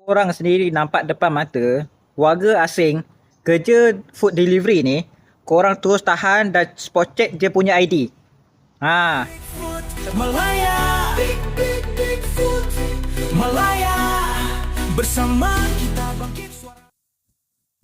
Korang sendiri nampak depan mata, warga asing kerja food delivery ni, korang terus tahan dan spot check dia punya ID. Malaya, big food. Malaya, bersama kita bangkit suara.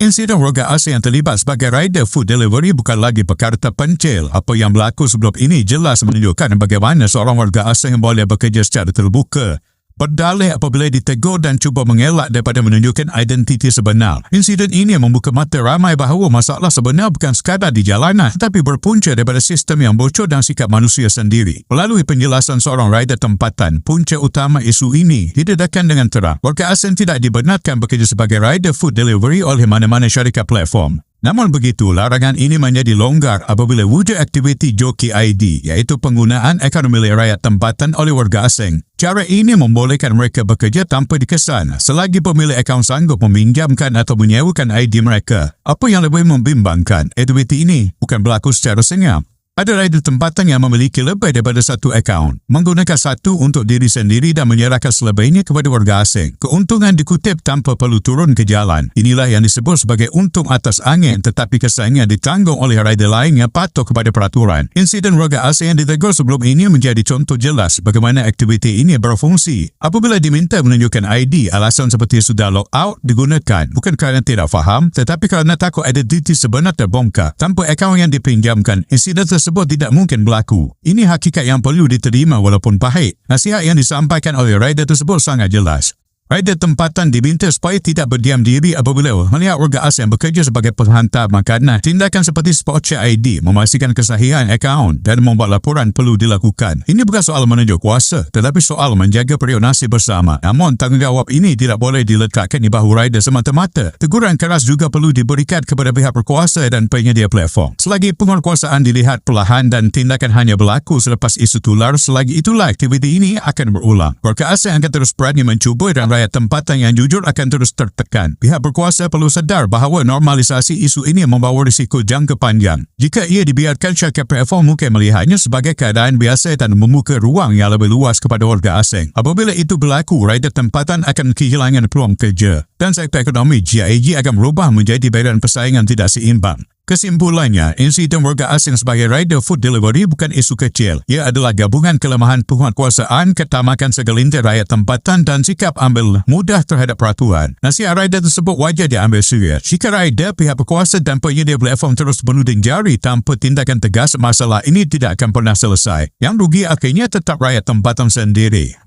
Insiden warga asing yang terlibat sebagai rider food delivery bukan lagi perkara terpencil. Apa yang berlaku sebelum ini jelas menunjukkan bagaimana seorang warga asing boleh bekerja secara terbuka, berdalih apabila ditegur dan cuba mengelak daripada menunjukkan identiti sebenar. Insiden ini membuka mata ramai bahawa masalah sebenar bukan sekadar di jalanan tetapi berpunca daripada sistem yang bocor dan sikap manusia sendiri. Melalui penjelasan seorang rider tempatan, punca utama isu ini didedahkan dengan terang. Warga asing tidak dibenarkan bekerja sebagai rider food delivery oleh mana-mana syarikat platform. Namun begitu, larangan ini menjadi longgar apabila wujud aktiviti joki ID, iaitu penggunaan akaun milik rakyat tempatan oleh warga asing. Cara ini membolehkan mereka bekerja tanpa dikesan selagi pemilik akaun sanggup meminjamkan atau menyewakan ID mereka. Apa yang lebih membimbangkan, aktiviti ini bukan berlaku secara senyap. Ada rider tempatan yang memiliki lebih daripada satu akaun, menggunakan satu untuk diri sendiri dan menyerahkan selebihnya kepada warga asing. Keuntungan dikutip tanpa perlu turun ke jalan. Inilah yang disebut sebagai untung atas angin, tetapi kesannya ditanggung oleh rider lain yang patuh kepada peraturan. Insiden warga asing yang ditegur sebelum ini menjadi contoh jelas bagaimana aktiviti ini berfungsi. Apabila diminta menunjukkan ID, alasan seperti sudah log out digunakan, bukan kerana tidak faham, tetapi kerana takut identiti sebenar terbongkar. Tanpa akaun yang dipinjamkan, insiden tersebut tidak mungkin berlaku. Ini hakikat yang perlu diterima walaupun pahit. Nasihat yang disampaikan oleh rider tersebut sangat jelas. Rider tempatan diminta supaya tidak berdiam diri apabila melihat warga asing bekerja sebagai penghantar makanan. Tindakan seperti spot check ID, memastikan kesahihan akaun dan membuat laporan perlu dilakukan. Ini bukan soal menunjuk kuasa, tetapi soal menjaga periuk nasi bersama. Namun, tanggungjawab ini tidak boleh diletakkan di bahu rider semata-mata. Teguran keras juga perlu diberikan kepada pihak berkuasa dan penyedia platform. Selagi penguasaan dilihat perlahan dan tindakan hanya berlaku selepas isu tular, selagi itulah aktiviti ini akan berulang. Warga asing akan terus berani mencuba dan rakyat tempatan yang jujur akan terus tertekan. Pihak berkuasa perlu sedar bahawa normalisasi isu ini membawa risiko jangka panjang. Jika ia dibiarkan, syarikat platform mungkin melihatnya sebagai keadaan biasa dan membuka ruang yang lebih luas kepada warga asing. Apabila itu berlaku, rider tempatan akan kehilangan peluang kerja dan sektor ekonomi GIG akan berubah menjadi medan persaingan tidak seimbang. Kesimpulannya, insiden warga asing sebagai rider food delivery bukan isu kecil. Ia adalah gabungan kelemahan penguatkuasaan, ketamakan segelintir rakyat tempatan dan sikap ambil mudah terhadap peraturan. Nasihat rider tersebut wajar diambil serius. Jika rider, pihak berkuasa dan penyedia platform terus menuding jari tanpa tindakan tegas, masalah ini tidak akan pernah selesai. Yang rugi akhirnya tetap rakyat tempatan sendiri.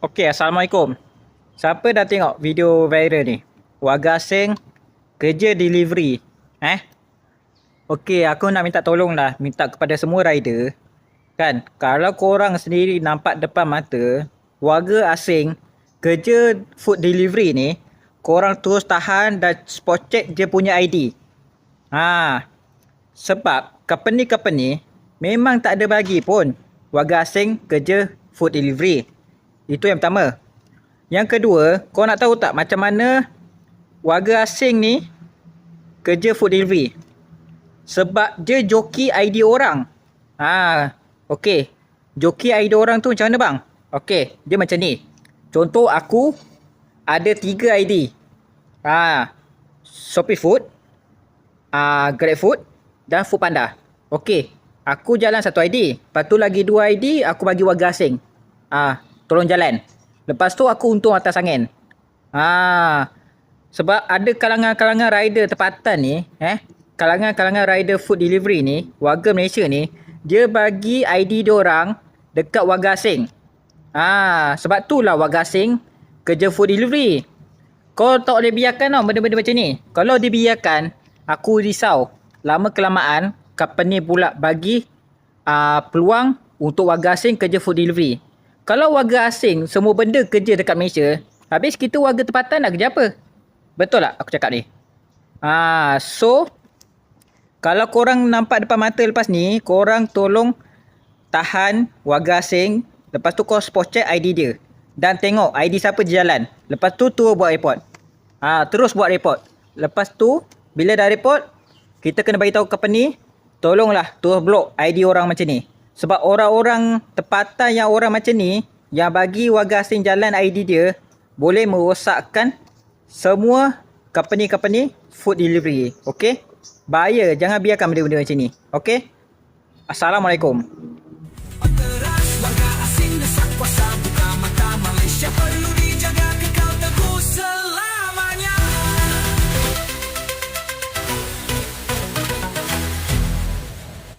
Okey, Assalamualaikum. Siapa dah tengok video viral ni? Warga asing kerja delivery. Okey, aku nak minta tolong lah. Minta kepada semua rider. Kan, kalau korang sendiri nampak depan mata, warga asing kerja food delivery ni, korang terus tahan dan spot check dia punya ID. Sebab company-company memang tak ada bagi pun warga asing kerja food delivery. Itu yang pertama. Yang kedua, kau nak tahu tak macam mana warga asing ni kerja food delivery? Sebab dia joki ID orang. Okey. Joki ID orang tu macam mana bang? Okey, dia macam ni. Contoh aku ada 3 ID. Shopee Food, GrabFood dan Foodpanda. Okey, aku jalan satu ID. Lepas tu lagi 2 ID aku bagi warga asing. Tolong jalan. Lepas tu aku untung atas angin. Sebab ada kalangan-kalangan rider tempatan ni, kalangan-kalangan rider food delivery ni, warga Malaysia ni, dia bagi ID diorang dekat warga asing. Sebab itulah warga asing kerja food delivery. Kau tak boleh biarkan tau benda-benda macam ni. Kalau dibiarkan, aku risau. Lama kelamaan, company pula bagi peluang untuk warga asing kerja food delivery. Kalau warga asing semua benda kerja dekat Malaysia, habis kita warga tempatan nak kerja apa? Betul tak aku cakap ni? So, kalau korang nampak depan mata lepas ni, korang tolong tahan warga asing. Lepas tu kau spot check ID dia. Dan tengok ID siapa je jalan. Lepas tu terus buat report. Terus buat report. Lepas tu, bila dah report, kita kena beritahu company, tolonglah terus block ID orang macam ni. Sebab orang-orang tempatan yang orang macam ni, yang bagi warga asing jalan ID dia, boleh merosakkan semua company-company food delivery. Okay? Bahaya, jangan biarkan benda-benda macam ni. Okay? Assalamualaikum.